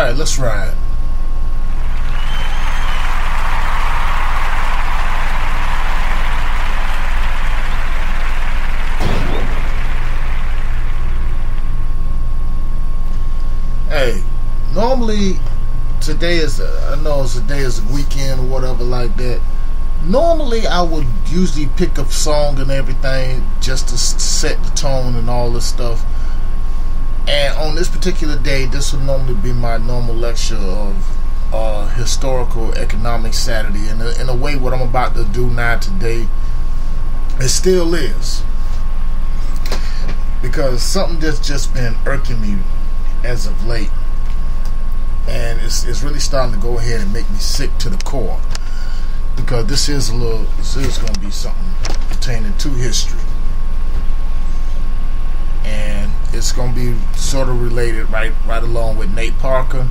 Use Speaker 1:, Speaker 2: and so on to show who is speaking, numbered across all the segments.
Speaker 1: Alright, let's ride. Hey, normally today is I know today is a weekend or whatever like that. Normally I would usually pick a song and everything just to set the tone and all this stuff. And on this particular day, this would normally be my normal lecture of historical economics Saturday. And in a way, what I'm about to do now today, it still is. Because something that's just been irking me as of late. And it's really starting to go ahead and make me sick to the core. Because this is going to be something pertaining to history. And it's going to be sort of related right along with Nate Parker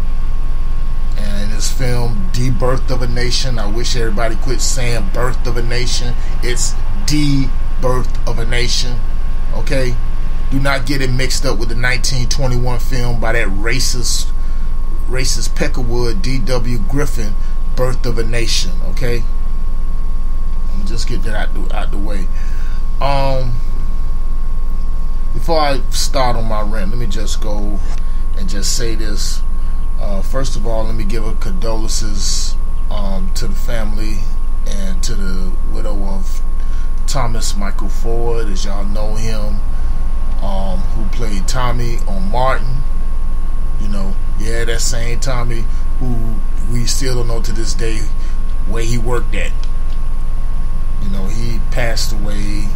Speaker 1: and his film The Birth of a Nation. I wish everybody quit saying Birth of a Nation. It's The Birth of a Nation. Okay? Do not get it mixed up with the 1921 film by that racist Peckerwood D.W. Griffin, Birth of a Nation. Okay? Let me just get that out the way. Before I start on my rant, let me just go and just say this. First of all, let me give a condolences to the family and to the widow of Thomas Michael Ford, as y'all know him, who played Tommy on Martin. You know, yeah, that same Tommy who we still don't know to this day where he worked at. You know, he passed away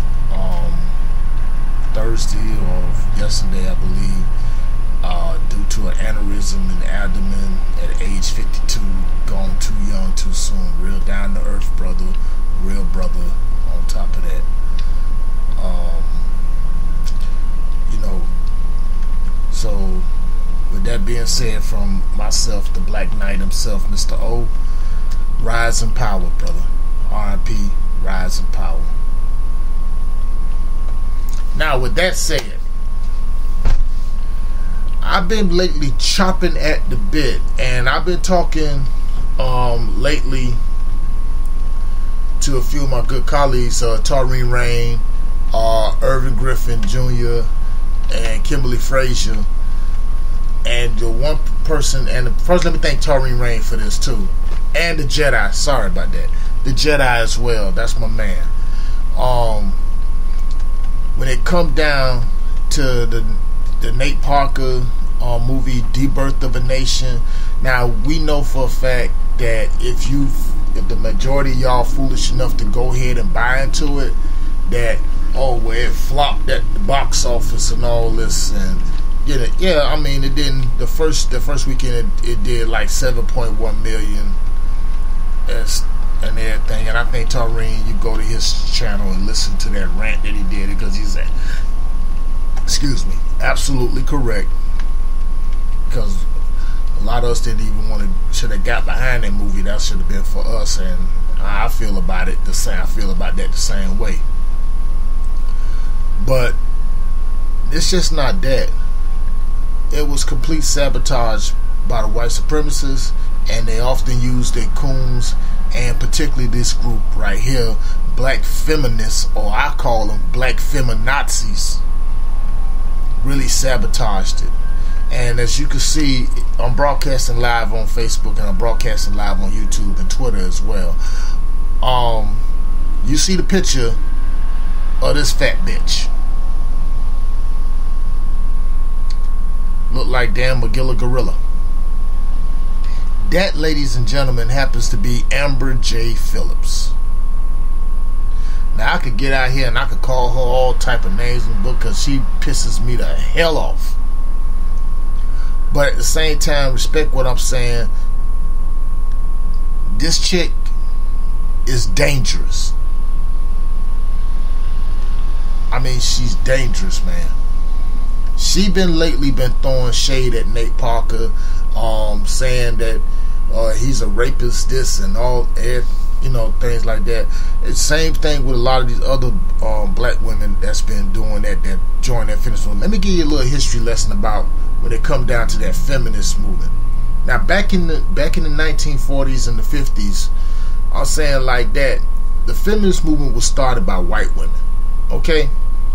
Speaker 1: Thursday or yesterday, I believe, due to an aneurysm in the abdomen at age 52. Gone too young, too soon. Real down to earth brother, real brother. On top of that, you know. So, with that being said, from myself, the Black Knight himself, Mr. O, rise in power, brother. R.I.P. Rise in power. Now, with that said, I've been lately chopping at the bit, and I've been talking lately to a few of my good colleagues, Taurine Rain, Irvin Griffin Jr., and Kimberly Frazier. And the one person, and first let me thank Taurine Rain for this too, and the Jedi. Sorry about that. The Jedi as well. That's my man. When it come down to the Nate Parker movie, The Birth of a Nation, now we know for a fact that if the majority of y'all foolish enough to go ahead and buy into it, that well, it flopped at the box office and all this, and yeah, I mean, it didn't. The first weekend it did like 7.1 million and everything. And I think Taurine, you go to his channel and listen to that rant that he did, because he's absolutely correct. Because a lot of us didn't even should have got behind that movie. That should have been for us, and I feel about it the same. I feel about that the same way. But it's just not that. It was complete sabotage by the white supremacists, and they often use their coons, and particularly this group right here, Black Feminists, or I call them Black Feminazis, really sabotaged it. And as you can see, I'm broadcasting live on Facebook, and I'm broadcasting live on YouTube and Twitter as well. You see the picture of this fat bitch. Look like damn Magilla gorilla. That, ladies and gentlemen, happens to be Amber J. Phillips. Now, I could get out here and I could call her all type of names in the book, because she pisses me the hell off. But at the same time, respect what I'm saying. This chick is dangerous. I mean, she's dangerous, man. She lately been throwing shade at Nate Parker, saying that he's a rapist, this and all, things like that. It's the same thing with a lot of these other black women that's been doing that joined that feminist movement. Let me give you a little history lesson about when it come down to that feminist movement. Now back in the 1940s and the 50s, I'm saying like that, the feminist movement was started by white women, okay,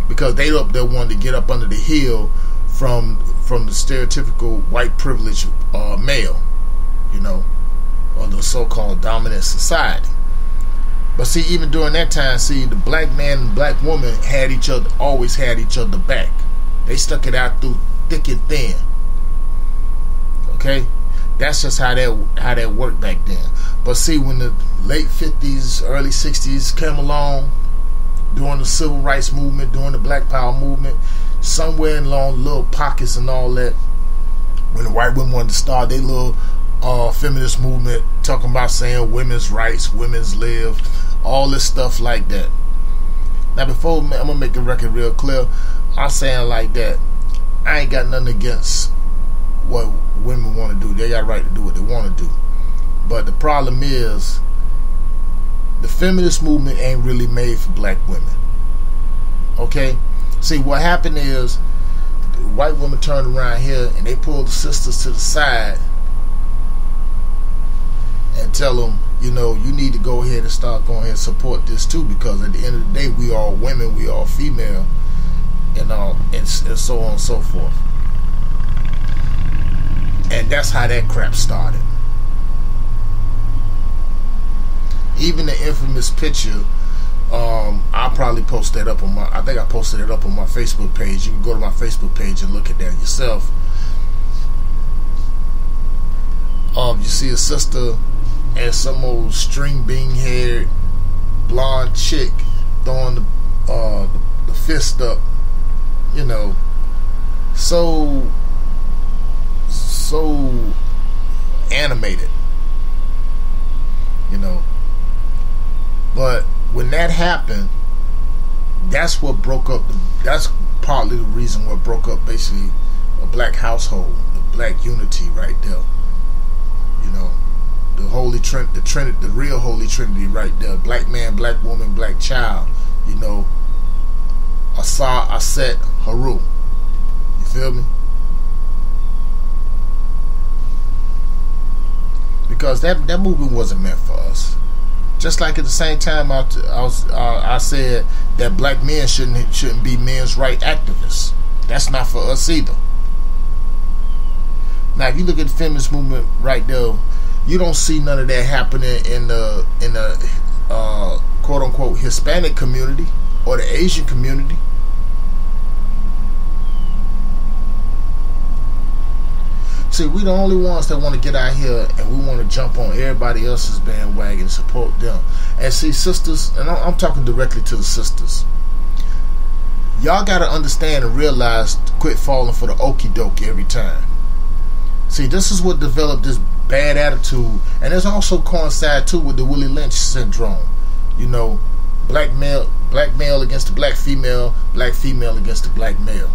Speaker 1: because they up there wanted to get up under the heel from the stereotypical white privileged male, you know, or the so-called dominant society. But see, even during that time, see, the black man and black woman always had each other back. They stuck it out through thick and thin. Okay, that's just how that worked back then. But see, when the late 50s, early 60s came along, during the civil rights movement, during the Black Power movement, somewhere along little pockets and all that, when the white women wanted to start their little feminist movement, talking about saying women's rights, women's live, all this stuff like that. Now, before I'm gonna make the record real clear, I'm saying like that, I ain't got nothing against what women want to do. They got a right to do what they want to do. But the problem is, the feminist movement ain't really made for black women. Okay? See, what happened is, the white women turned around here and they pulled the sisters to the side and tell them, you know, you need to go ahead and start going ahead and support this too, because at the end of the day, we are women, we are female, and so on and so forth. And that's how that crap started. Even the infamous picture, I'll probably post that up on I think I posted it up on my Facebook page. You can go to my Facebook page and look at that yourself. You see a sister and some old string bean haired blonde chick throwing the fist up, you know, so animated, you know. But when that happened, that's what broke up. That's partly the reason what broke up basically a black household, the black unity right there. You know, the holy the real holy trinity right there: black man, black woman, black child. You know, Asa, Aset, Haru. You feel me? Because that movement wasn't meant for us. Just like at the same time, I said that black men shouldn't be men's right activists. That's not for us either. Now, if you look at the feminist movement right there, you don't see none of that happening in the quote unquote Hispanic community or the Asian community. See, we the only ones that want to get out here and we want to jump on everybody else's bandwagon and support them. And see, sisters, and I'm talking directly to the sisters, y'all got to understand and realize to quit falling for the okie dokie every time. See, this is what developed this bad attitude, and it's also coincide too with the Willie Lynch syndrome. You know, black male against the black female against the black male.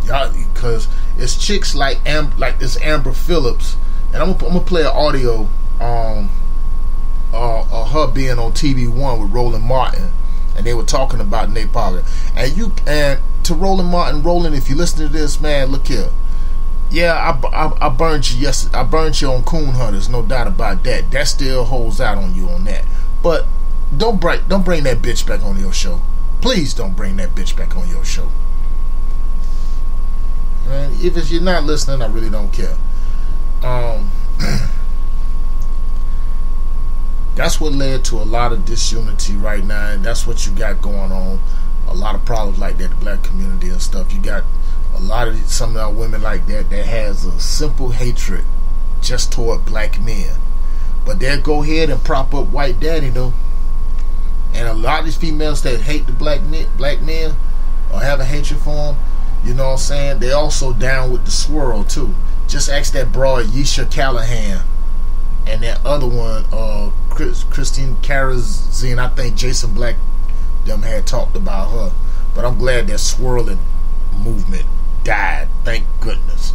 Speaker 1: Y'all, because it's chicks like this Amber Phillips, and I'm gonna play an audio of her being on TV One with Roland Martin, and they were talking about Nate Parker. And to Roland Martin, if you listen to this, man, look here. Yeah, I burned you. Yes, I burned you on Coon Hunters, no doubt about that. That still holds out on you on that. But don't bring that bitch back on your show. Please don't bring that bitch back on your show. Man, if you're not listening, I really don't care. That's what led to a lot of disunity right now, and that's what you got going on. A lot of problems like that, the black community and stuff. You got a lot of some of our women like that has a simple hatred just toward black men, but they'll go ahead and prop up white daddy though. And a lot of these females that hate the black men or have a hatred for them, you know what I'm saying, they also down with the swirl too. Just ask that broad Yesha Callahan and that other one, Christine Karazine. I think Jason Black them had talked about her, but I'm glad that swirling movement died, thank goodness.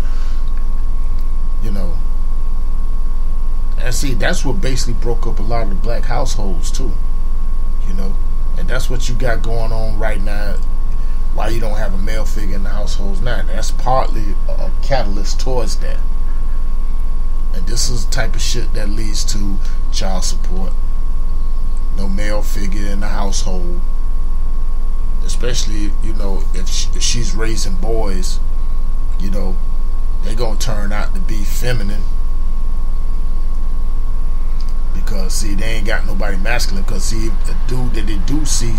Speaker 1: You know, and see, that's what basically broke up a lot of the black households too. You know, and that's what you got going on right now. Why you don't have have a male figure in the households now. That's partly a catalyst towards that. And this is the type of shit that leads to child support. No male figure in the household. Especially, you know, if she's raising boys, you know, they're going to turn out to be feminine. Because, see, they ain't got nobody masculine. Because, see, the dude that they do see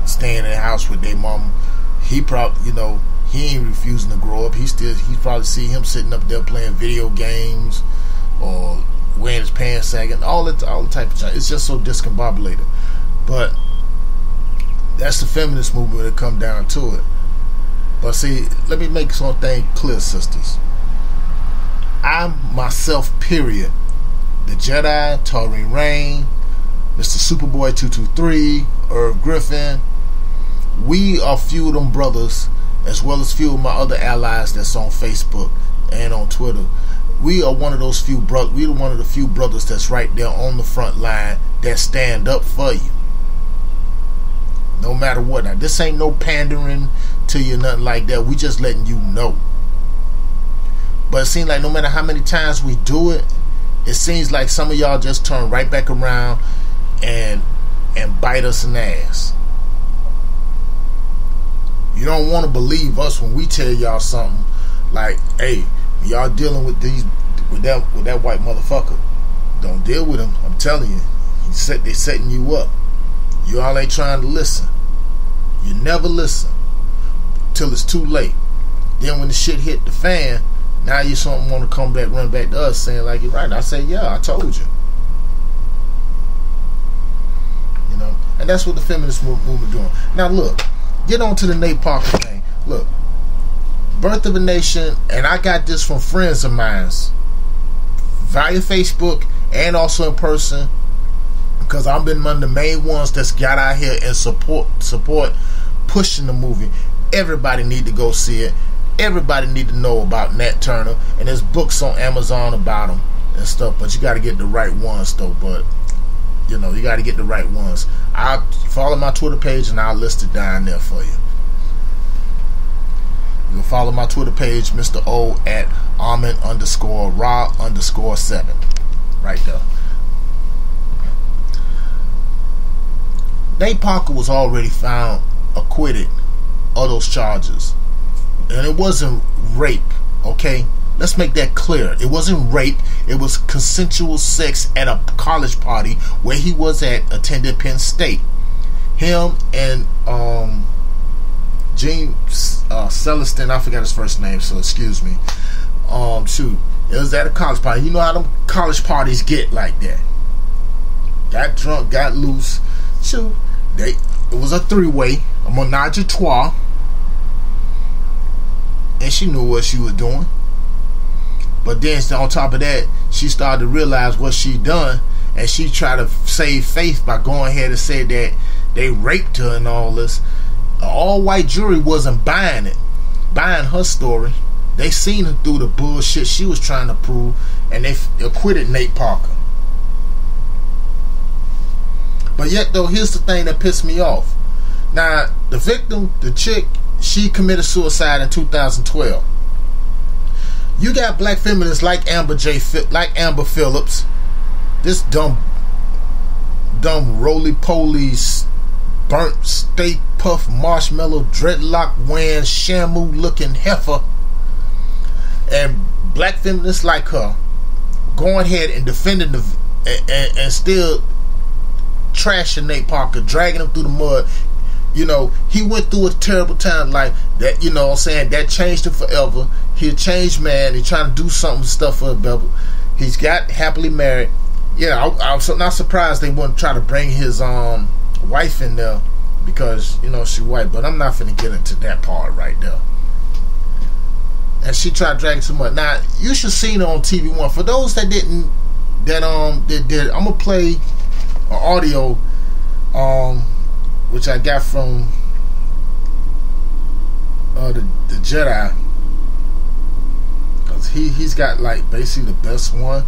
Speaker 1: staying in the house with their mom, he probably, you know, he ain't refusing to grow up. He probably see him sitting up there playing video games or wearing his pants sagging, all the type of stuff. It's just so discombobulated. But that's the feminist movement when it come down to it. But see, let me make something clear, sisters. I myself, period, the Jedi, Taurine Rain, Mr. Superboy 223, Irv Griffin, we are few of them brothers, as well as few of my other allies that's on Facebook and on Twitter. We are one of those few brothers. We're one of the few brothers that's right there on the front line that stand up for you, no matter what. Now, this ain't no pandering to you, nothing like that. We just letting you know. But it seems like no matter how many times we do it, it seems like some of y'all just turn right back around and bite us in the ass. You don't want to believe us when we tell y'all something like, hey, y'all dealing with that white motherfucker. Don't deal with him. I'm telling you. They setting you up. You all ain't trying to listen. You never listen till it's too late. Then when the shit hit the fan, now you something want to come back, run back to us saying like you're right. And I say, yeah, I told you. You know, and that's what the feminist movement doing. Now look, get on to the Nate Parker thing. Look, Birth of a Nation, and I got this from friends of mine via Facebook and also in person, because I've been one of the main ones that's got out here and support pushing the movie. Everybody need to go see it. Everybody need to know about Nat Turner, and there's books on Amazon about him and stuff, but you got to get the right ones though. But you know, you got to get the right ones. I'll follow my Twitter page and I'll list it down there for you. You can follow my Twitter page, Mr. O, at Armin_Ra_7. Right there. Nate Parker was already found acquitted of those charges. And it wasn't rape, okay? Let's make that clear. It wasn't rape. It was consensual sex at a college party where he was attended Penn State. Him and Gene Celestin, I forgot his first name, so excuse me. Shoot, it was at a college party. You know how them college parties get like that. Got drunk, got loose. Shoot, it was a three-way, a menage a trois. And she knew what she was doing. But then on top of that, she started to realize what she done, and she tried to save faith by going ahead and say that they raped her and all this. An all-white jury wasn't buying her story. They seen her through the bullshit she was trying to prove, and they acquitted Nate Parker. But yet though, here's the thing that pissed me off. Now, the victim, the chick, she committed suicide in 2012. You got black feminists like Amber Phillips, this dumb roly-poly, burnt steak puff, marshmallow, dreadlock wearing, shamu looking heifer, and black feminists like her going ahead and defending and still trashing Nate Parker, dragging him through the mud. You know, he went through a terrible time like that, you know what I'm saying, that changed him forever. He a changed man. He's trying to do stuff for a bevel. He's got happily married. Yeah, I'm not surprised they wouldn't try to bring his wife in there because, you know, she white, but I'm not finna get into that part right there. And she tried to drag it too much. Now, you should see her on TV One. For those that didn't, I'm gonna play an audio which I got from the Jedi, because he's got like basically the best one.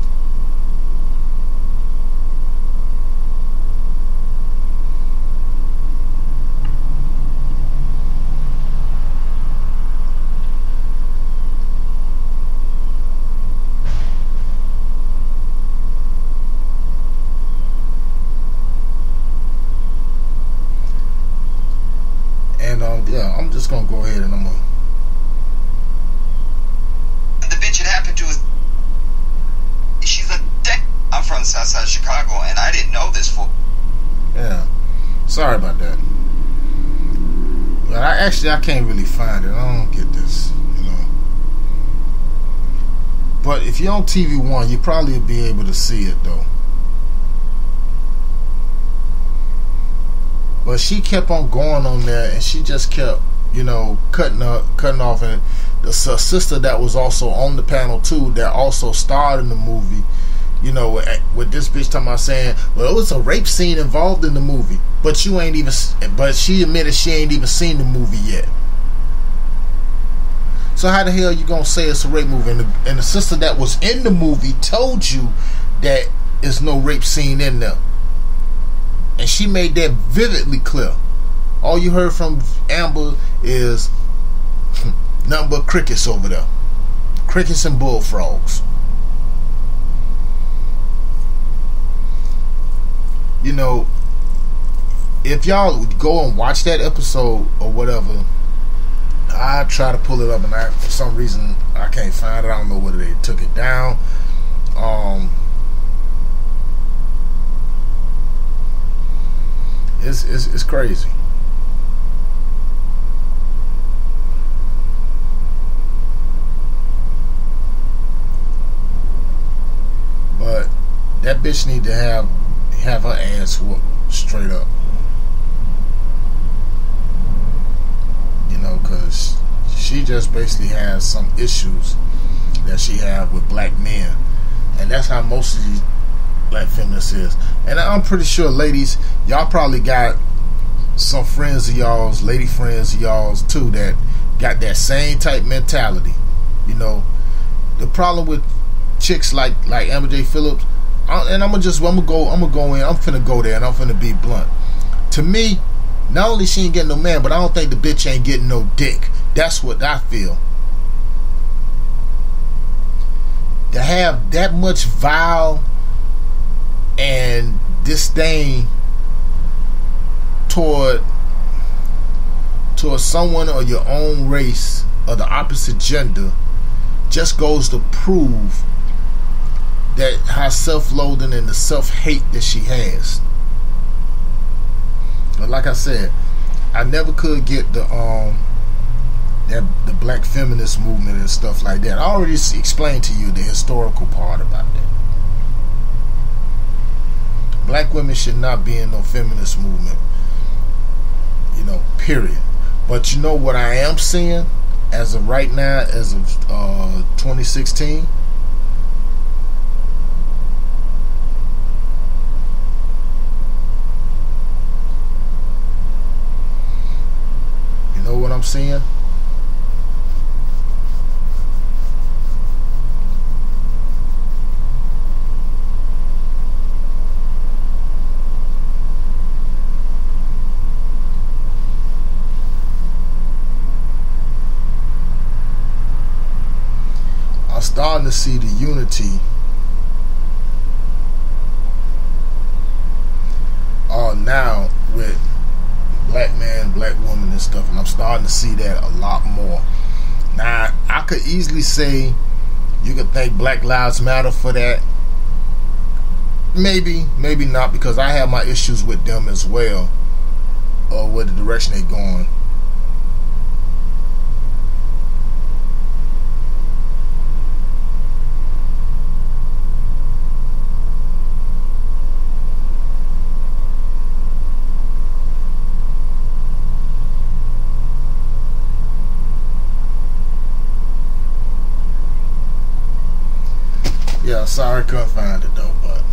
Speaker 1: Yeah, I'm just gonna go ahead and I'm gonna.
Speaker 2: The bitch it happened to is she's a dick. I'm from the south side of Chicago, and I didn't know this for.
Speaker 1: Yeah, sorry about that. But I can't really find it. I don't get this, you know. But if you're on TV One, you probably be able to see it though. But she kept on going on there, and she just kept, you know, cutting off. And the sister that was also on the panel too, that also starred in the movie, you know, with this bitch talking about saying, well, it was a rape scene involved in the movie, but she admitted she ain't even seen the movie yet. So how the hell you gonna say it's a rape movie? And the sister that was in the movie told you that there's no rape scene in there. And she made that vividly clear. All you heard from Amber is nothing but crickets over there. Crickets and bullfrogs. You know, if y'all go and watch that episode or whatever, I try to pull it up, and for some reason I can't find it. I don't know whether they took it down. It's crazy. But that bitch need to have her ass whooped straight up. You know, because she just basically has some issues that she have with black men, and that's how most of these black feminists is. And I'm pretty sure, ladies, y'all probably got some friends of y'all's, lady friends of y'all's too, that got that same type mentality. You know, the problem with chicks like Amber J. Phillips, and I'm gonna go in. I'm finna go there, and I'm finna be blunt. To me, not only she ain't getting no man, but I don't think the bitch ain't getting no dick. That's what I feel. To have that much vile and disdain toward someone of your own race or the opposite gender just goes to prove that how self-loathing and the self-hate that she has. But like I said, I never could get the black feminist movement and stuff like that. I already explained to you the historical part about that. Black women should not be in no feminist movement, you know, period. But you know what I am seeing as of right now, as of 2016? You know what I'm seeing? Starting to see the unity now with black man, black woman and stuff, and I'm starting to see that a lot more. Now I could easily say you could thank Black Lives Matter for that. Maybe not, because I have my issues with them as well, or with the direction they're going. Yeah, sorry, couldn't find it though, but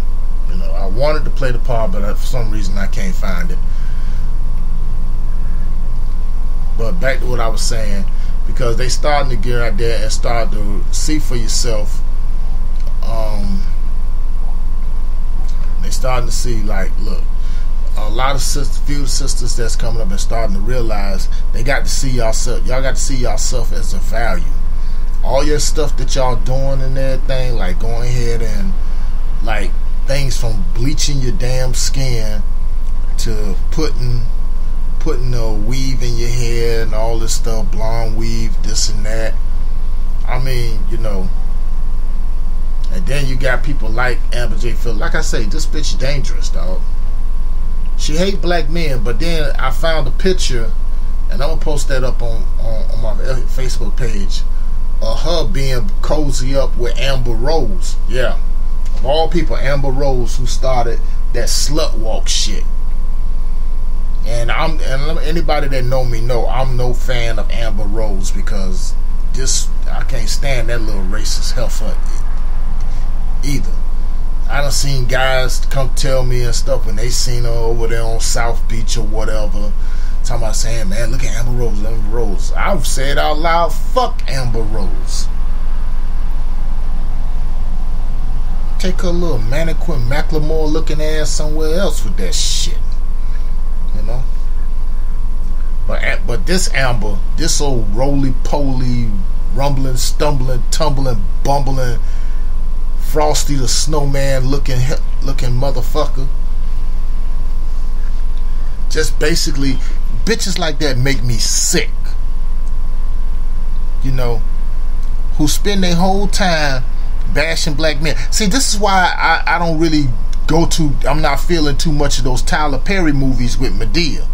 Speaker 1: you know, I wanted to play the part, but for some reason I can't find it. But back to what I was saying, because they starting to get out there and start to see for yourself. They starting to see, like, look, a lot of few sisters that's coming up and starting to realize they got to see yourself. Y'all got to see yourself as a value. All your stuff that y'all doing and everything, like going ahead and like things from bleaching your damn skin to putting a weave in your hair and all this stuff, blonde weave, this and that. I mean, you know. And then you got people like Amber J. Phillips. Like I say, this bitch dangerous, dog. She hate black men, but then I found a picture, and I'm gonna post that up on my Facebook page, of her being cozy up with Amber Rose. Yeah, of all people, Amber Rose, who started that slut walk shit. And anybody that know me know I'm no fan of Amber Rose, because I can't stand that little racist heifer either. I done seen guys come tell me and stuff when they seen her over there on South Beach or whatever, talking about saying, man, look at Amber Rose, Amber Rose. I've said out loud, fuck Amber Rose. Take her little mannequin Macklemore looking ass somewhere else with that shit. You know? But this Amber, this old roly-poly, rumbling, stumbling, tumbling, bumbling, Frosty the Snowman looking motherfucker. Just basically, bitches like that make me sick. You know, who spend their whole time bashing black men. See, this is why I don't really I'm not feeling too much of those Tyler Perry movies with Magilla.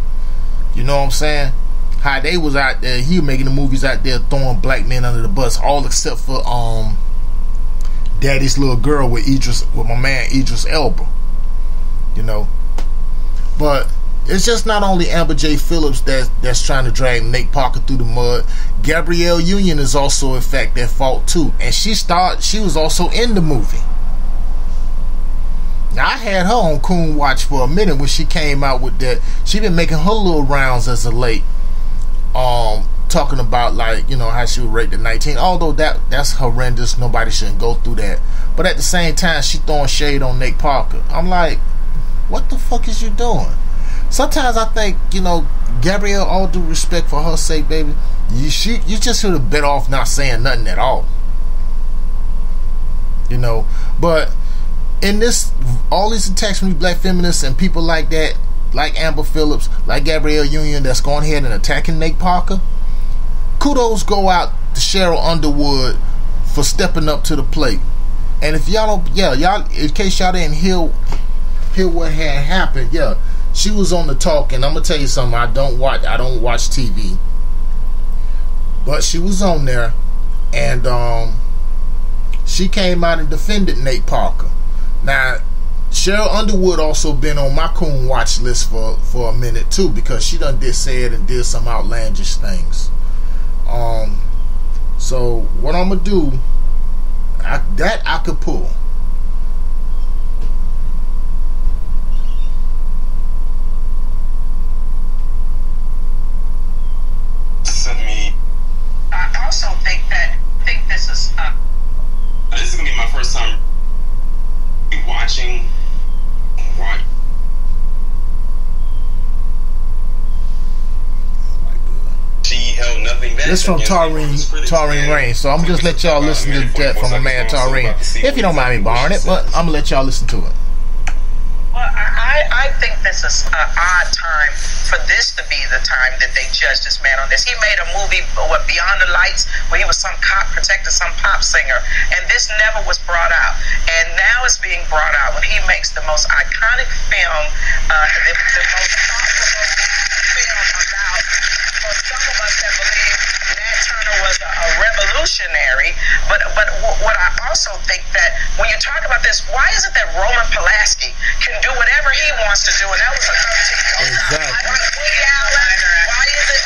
Speaker 1: You know what I'm saying? How they was out there, he was making the movies out there throwing black men under the bus, all except for Daddy's Little Girl with my man Idris Elba. You know. But it's just not only Amber J. Phillips that's trying to drag Nate Parker through the mud. Gabrielle Union is also in fact at fault too. And she was also in the movie. Now, I had her on Coon Watch for a minute when she came out with that. She been making her little rounds as of late. Talking about, like, you know, how she was raped at 19. Although that's horrendous. Nobody shouldn't go through that. But at the same time, she throwing shade on Nate Parker. I'm like, what the fuck is you doing? Sometimes I think, you know, Gabrielle, all due respect for her sake, baby, you just should have been off not saying nothing at all. You know, but in this, all these attacks from these black feminists and people like that, like Amber Phillips, like Gabrielle Union, that's going ahead and attacking Nate Parker, kudos go out to Cheryl Underwood for stepping up to the plate. And if y'all don't, y'all, in case y'all didn't hear what had happened, she was on the talk, and I'm gonna tell you something. I don't watch TV, but she was on there, and she came out and defended Nate Parker. Now, Cheryl Underwood also been on my Coon Watch list for a minute too, because she done did some outlandish things. So what I'm gonna do, I could pull.
Speaker 3: I also think this is this is gonna be my first time watching. She held nothing back.
Speaker 1: This from Taurine Rain. So I'm just let y'all listen to that from my man Taurine. If you don't mind me borrowing it, but I'm gonna let y'all listen to it.
Speaker 3: Well, I think this is an odd time for this to be the time that they judge this man on this. He made a movie, Beyond the Lights, where he was some cop protecting some pop singer, and this never was brought out. And now it's being brought out when he makes the most iconic film, the most thought-provoking film about, for some of us that believe Nat Turner was a revolutionary. But what I also think that when you talk about this, why is it that Roman Polanski can do whatever he wants to do, and that was a 13-year-old.
Speaker 1: Exactly.
Speaker 3: Why is it?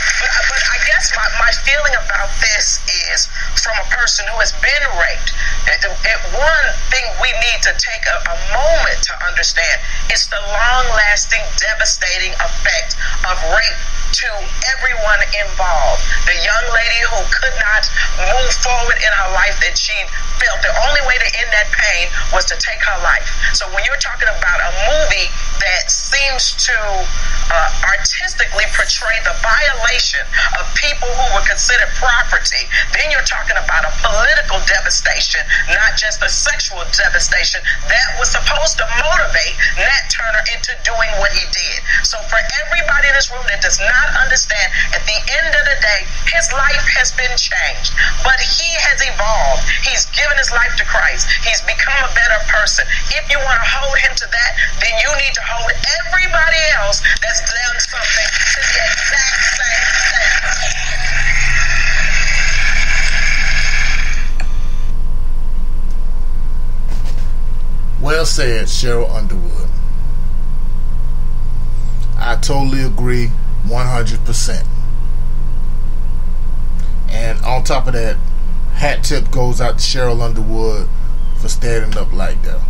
Speaker 3: But I guess my feeling about this is, from a person who has been raped, one thing we need to take a moment to understand is the long-lasting, devastating effect of rape to everyone involved. The young lady who could not move forward in her life, that she felt the only way to end that pain was to take her life. So when you're talking about a movie that seems to artistically portray the violation of people who were considered property, then you're talking about a political devastation, not just a sexual devastation that was supposed to motivate Nat Turner into doing what he did. So for everybody in this room that does not understand, at the end of the day, day, his life has been changed. But he has evolved. He's given his life to Christ. He's become a better person. If you want to hold him to that, then you need to hold everybody else that's done something to the exact same thing.
Speaker 1: Well said, Cheryl Underwood. I totally agree 100%. And on top of that, hat tip goes out to Cheryl Underwood for standing up like that,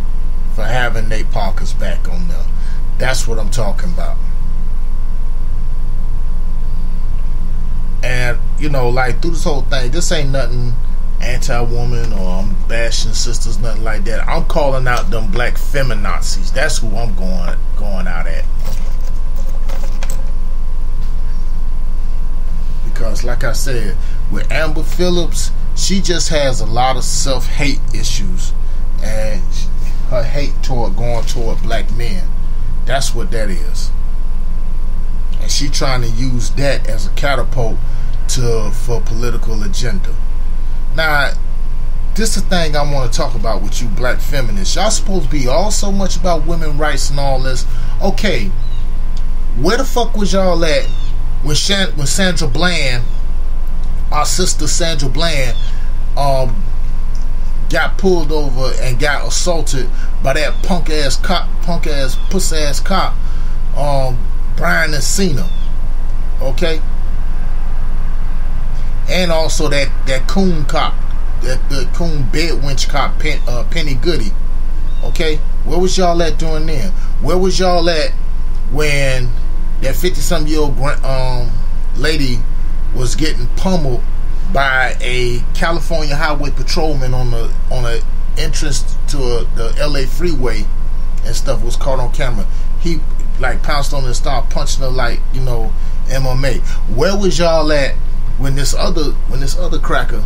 Speaker 1: for having Nate Parker's back on there. That's what I'm talking about. And, you know, like, through this whole thing, this ain't nothing anti-woman or I'm bashing sisters, nothing like that. I'm calling out them black feminazis. That's who I'm going out at. Because like I said, with Amber Phillips, she just has a lot of self-hate issues, and her hate going toward black men. That's what that is. And she trying to use that as a catapult for political agenda. Now, this is the thing I want to talk about with you black feminists. Y'all supposed to be all so much about women's rights and all this. Okay, where the fuck was y'all at when Sandra Bland, our sister Sandra Bland, got pulled over and got assaulted by that punk ass puss ass cop, Brian Encina, okay? And also that coon cop, the coon bedwench cop, Penny Goody, okay? Where was y'all at during then? Where was y'all at when that 50-some-year-old lady was getting pummeled by a California highway patrolman on a entrance to the LA freeway and stuff, was caught on camera? He like pounced on her and started punching her like, you know, MMA. Where was y'all at when this other cracker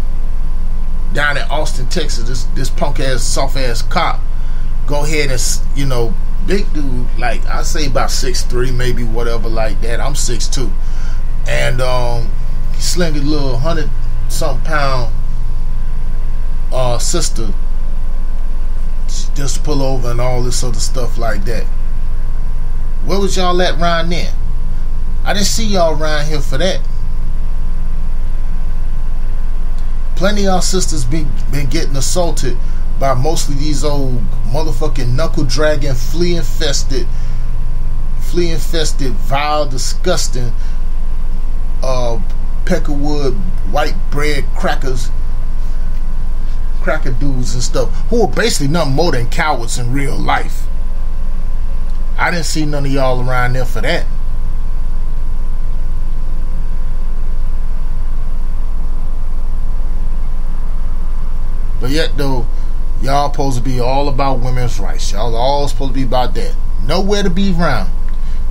Speaker 1: down in Austin, Texas, this punk ass soft ass cop go ahead and, you know, big dude, like I say about 6'3", maybe whatever like that. I'm 6'2", and he slinged a little 100-something pound sister just pull over and all this other stuff like that. Where was y'all at around then? I didn't see y'all around here for that. Plenty of our sisters been getting assaulted by mostly these old motherfucking knuckle dragging, flea infested, vile, disgusting, peckerwood, white bread cracker dudes and stuff, who are basically nothing more than cowards in real life. I didn't see none of y'all around there for that. But yet though, y'all supposed to be all about women's rights. Y'all are all supposed to be about that. Nowhere to be around.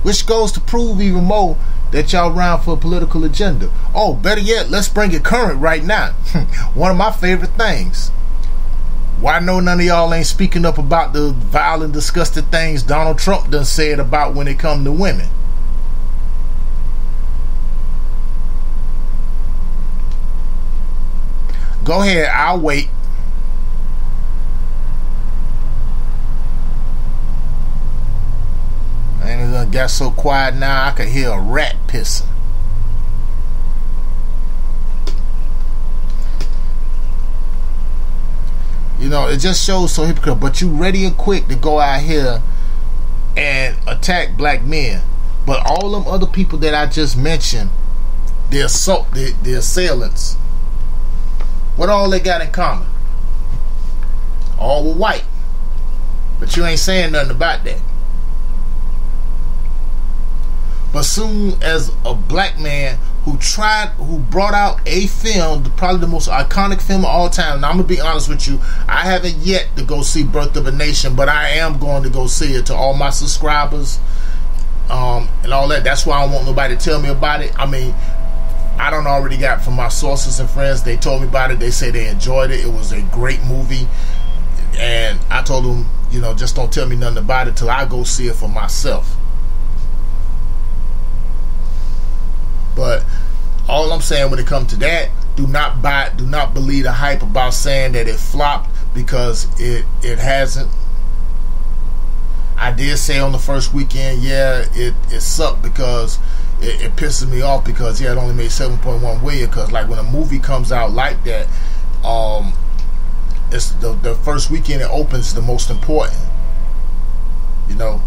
Speaker 1: Which goes to prove even more that y'all around for a political agenda. Oh, better yet, let's bring it current right now. One of my favorite things. Why know none of y'all ain't speaking up about the vile and disgusting things Donald Trump done said about when it come to women? Go ahead, I'll wait. And it done got so quiet now I could hear a rat pissing. You know, it just shows so hypocritical. But you ready and quick to go out here and attack black men. But all them other people that I just mentioned, the assailants, what all they got in common? All were white. But you ain't saying nothing about that. But soon as a black man who brought out a film, probably the most iconic film of all time. Now I'm gonna be honest with you, I haven't yet to go see Birth of a Nation, but I am going to go see it. To all my subscribers, and all that. That's why I don't want nobody to tell me about it. I mean, I don't already got from my sources and friends. They told me about it. They say they enjoyed it. It was a great movie, and I told them, you know, just don't tell me nothing about it till I go see it for myself. But All I'm saying when it comes to that, do not believe the hype about saying that it flopped, because it hasn't. I did say on the first weekend, yeah, it sucked because it pisses me off because it only made 7.1 million. Because like when a movie comes out like that, it's the first weekend it opens the most important. You know,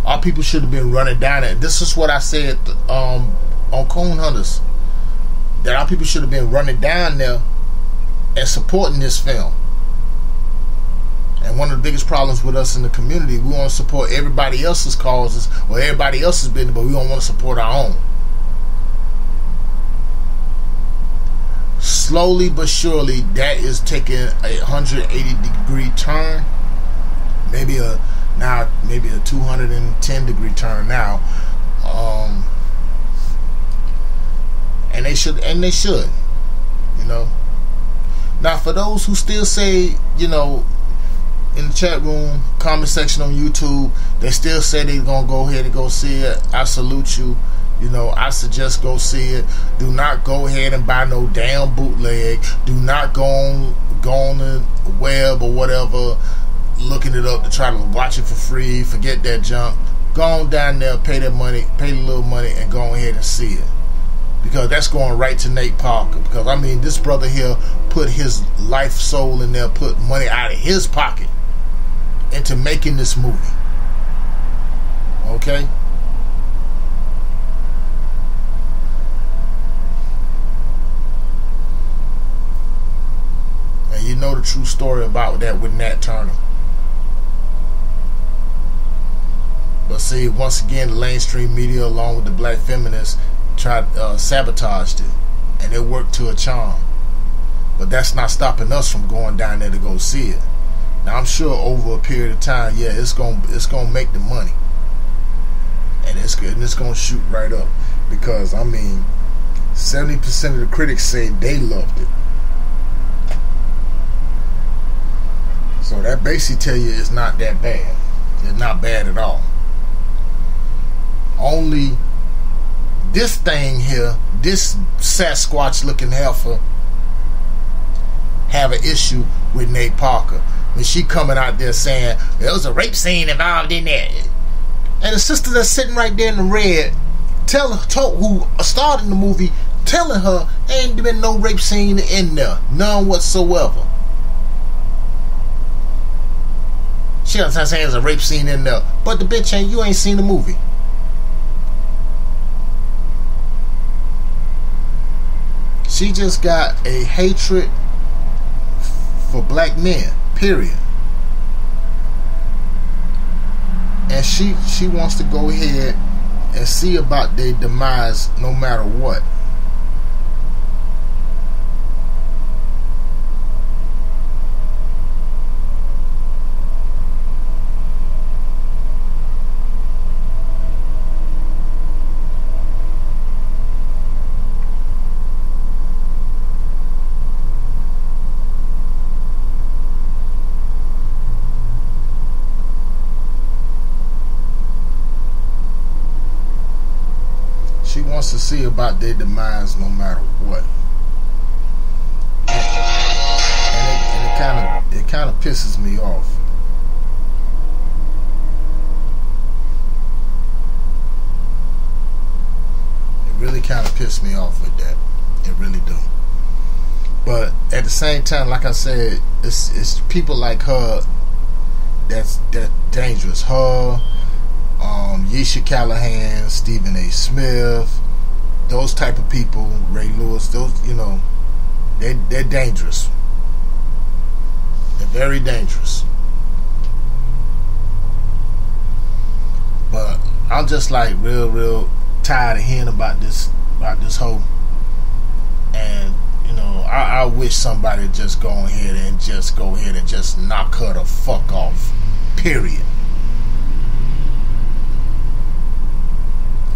Speaker 1: our people should have been running down it. This is what I said on Cone Hunters, that our people should have been running down there and supporting this film. And one of the biggest problems with us in the community, we want to support everybody else's causes or everybody else's business, but we don't want to support our own. Slowly but surely, that is taking a 180-degree turn. Maybe a 210-degree turn now. And they should, you know. Now, for those who still say, you know, in the chat room, comment section on YouTube, they still say they're gonna go ahead and go see it. I salute you. You know, I suggest go see it. Do not go ahead and buy no damn bootleg. Do not go on the web or whatever, looking it up to try to watch it for free. Forget that junk. Go on down there, pay that money, pay the little money, and go ahead and see it. Because that's going right to Nate Parker. Because, I mean, this brother here put his life soul in there, put money out of his pocket into making this movie. Okay? And you know the true story about that with Nat Turner. But see, once again, the mainstream media along with the Black Feminists tried sabotaged it, and it worked to a charm. But that's not stopping us from going down there to go see it. Now I'm sure over a period of time, yeah, it's gonna make the money, and it's gonna shoot right up. Because I mean, 70% of the critics say they loved it. So that basically tell you it's not that bad. It's not bad at all. Only this thing here, this Sasquatch looking heifer, have an issue with Nate Parker. When she coming out there saying there was a rape scene involved in that, and the sister that's sitting right there in the red, who starred in the movie, telling her ain't been no rape scene in there, none whatsoever. She doesn't say there's a rape scene in there, but the bitch you ain't seen the movie. She just got a hatred for black men, period. And she wants to go ahead and see about their demise no matter what. She wants to see about their demise no matter what. And it kind of pisses me off. It really kind of pissed me off with that. It really do. But at the same time, like I said, it's people like her that's dangerous. Her, Yesha Callahan, Stephen A. Smith, those type of people, Ray Lewis, those, you know, they're dangerous. They're very dangerous. But I'm just like real tired of hearing about this whole. And you know, I wish somebody would just go ahead and just knock her the fuck off. Period.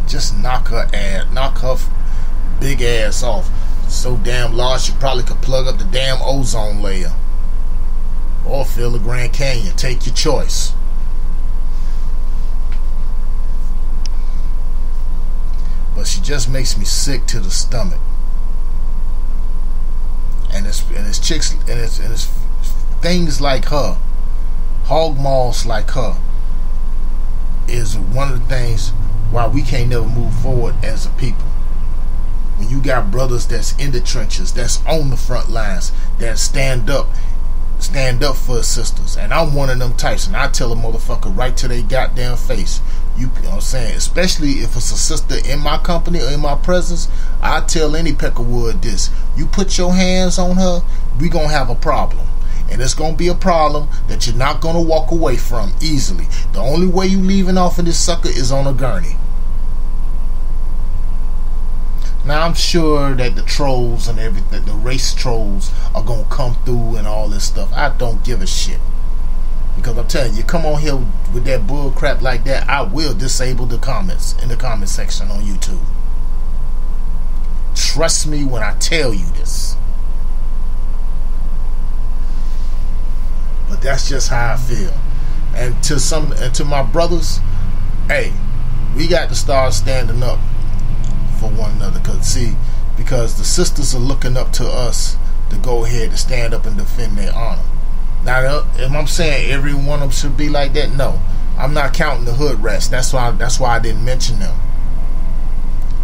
Speaker 1: Just knock her big ass off. So damn large she probably could plug up the damn ozone layer. Or fill the Grand Canyon. Take your choice. But she just makes me sick to the stomach. it's chicks and it's things like her, hog maws like her, is one of the things why we can't never move forward as a people. When you got brothers that's in the trenches, that's on the front lines, that stand up for sisters, and I'm one of them types, and I tell a motherfucker right to their goddamn face. You know what I'm saying? Especially if it's a sister in my company or in my presence, I tell any peckerwood this: you put your hands on her, we gonna have a problem. And it's going to be a problem that you're not going to walk away from easily. The only way you leaving off of this sucker is on a gurney. Now, I'm sure that the trolls and everything, the race trolls, are going to come through and all this stuff. I don't give a shit. Because I'm telling you, come on here with that bull crap like that, I will disable the comments in the comment section on YouTube. Trust me when I tell you this. But that's just how I feel. And to my brothers, hey, we got to start standing up for one another. Because the sisters are looking up to us to go ahead and stand up and defend their honor. Now, am I saying every one of them should be like that? No, I'm not counting the hood rats. That's why I didn't mention them.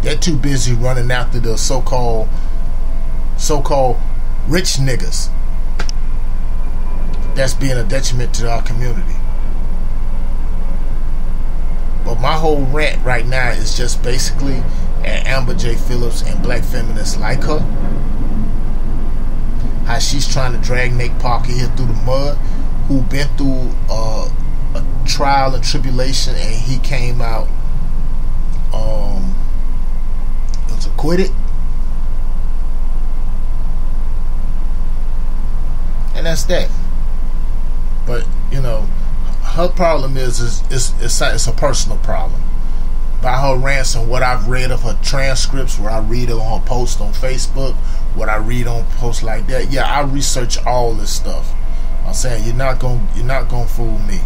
Speaker 1: They're too busy running after the so-called rich niggas. That's being a detriment to our community. But my whole rant right now is just basically at Amber J. Phillips and Black Feminists like her. How she's trying to drag Nate Parker here through the mud, who been through a trial and tribulation, and he came out was acquitted. And that's that. But, you know, her problem is it's a personal problem. By her rants and what I've read of her transcripts, where I read it on her posts on Facebook, what I read on posts like that, yeah, I research all this stuff. I'm saying you're not gonna fool me.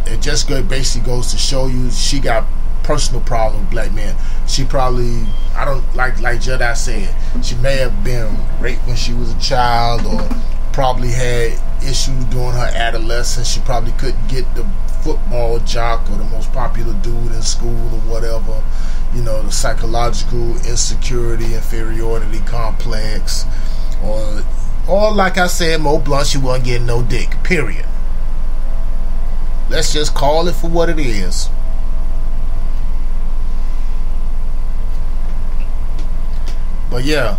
Speaker 1: It just basically goes to show you she got personal problem with black men. She probably, I don't like Jedi said, she may have been raped when she was a child, or probably had issues during her adolescence. She probably couldn't get the football jock or the most popular dude in school or whatever. You know, the psychological insecurity, inferiority complex, or like I said, Mo Blunt, she wasn't getting no dick, period. Let's just call it for what it is. But yeah,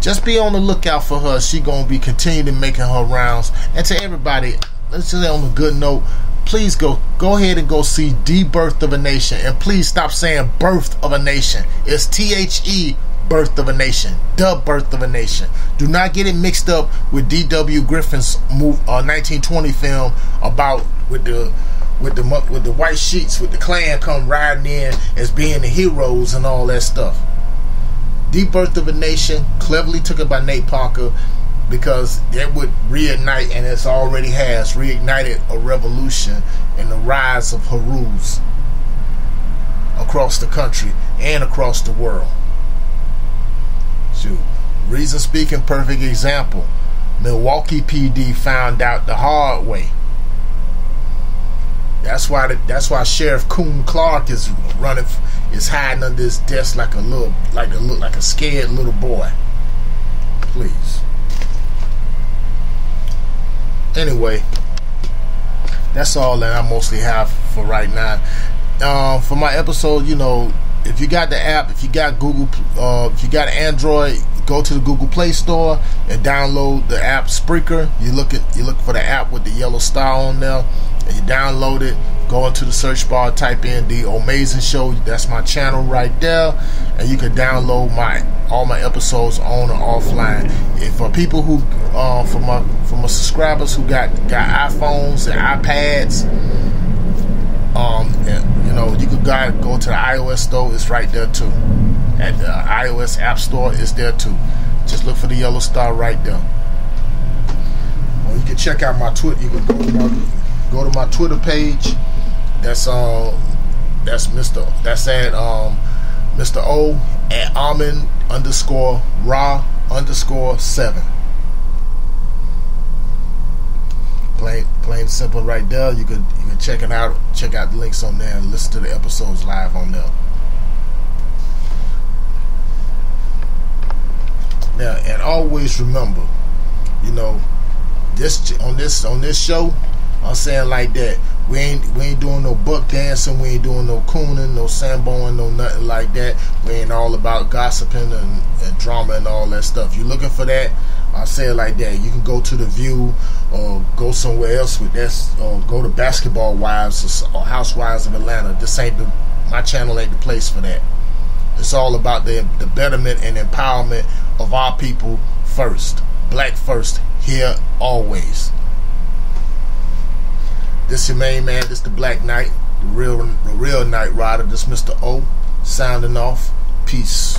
Speaker 1: just be on the lookout for her. She gonna be continuing making her rounds. And to everybody, let's just on a good note, please go ahead and go see The Birth of a Nation. And please stop saying Birth of a Nation. It's THE Birth of a Nation. The Birth of a Nation. Do not get it mixed up with D.W. Griffin's 1920 film about with the white sheets, with the Klan come riding in as being the heroes and all that stuff. The Birth of a Nation, cleverly took it by Nate Parker, because it would reignite, and it already has reignited, a revolution in the rise of Harus across the country and across the world. Shoot. Reason speaking, perfect example. Milwaukee PD found out the hard way. That's why Sheriff Coon Clark is hiding under his desk like a scared little boy. Please. Anyway, that's all that I mostly have for right now. For my episode, you know, if you got the app, if you got Google, if you got Android, go to the Google Play Store and download the app Spreaker. You look for the app with the yellow star on there, and you download it. Go into the search bar, type in The Amazing Show. That's my channel right there, and you can download all my episodes on or offline. And for people who, for my subscribers who got iPhones and iPads, and, you know, you could go to the iOS store. It's right there too. At the iOS App Store, it's there too. Just look for the yellow star right there. Or you can check out my Twitter. You can go to my Twitter page. That's at Mr. O at Almond _Ra_7. Plain and simple right there. You can check it out. Check out the links on there and listen to the episodes live on there. Now, and always remember, you know, on this show, I'm saying like that. We ain't doing no buck dancing. We ain't doing no cooning, no samboing, no nothing like that. We ain't all about gossiping and drama and all that stuff. You looking for that? I say it like that. You can go to The View or go somewhere else with that, or go to Basketball Wives or Housewives of Atlanta. This ain't my channel ain't the place for that. It's all about the betterment and empowerment of our people first. Black first, here always. This your main man, this the Black Knight, the real Knight Rider, this Mr. O, signing off. Peace.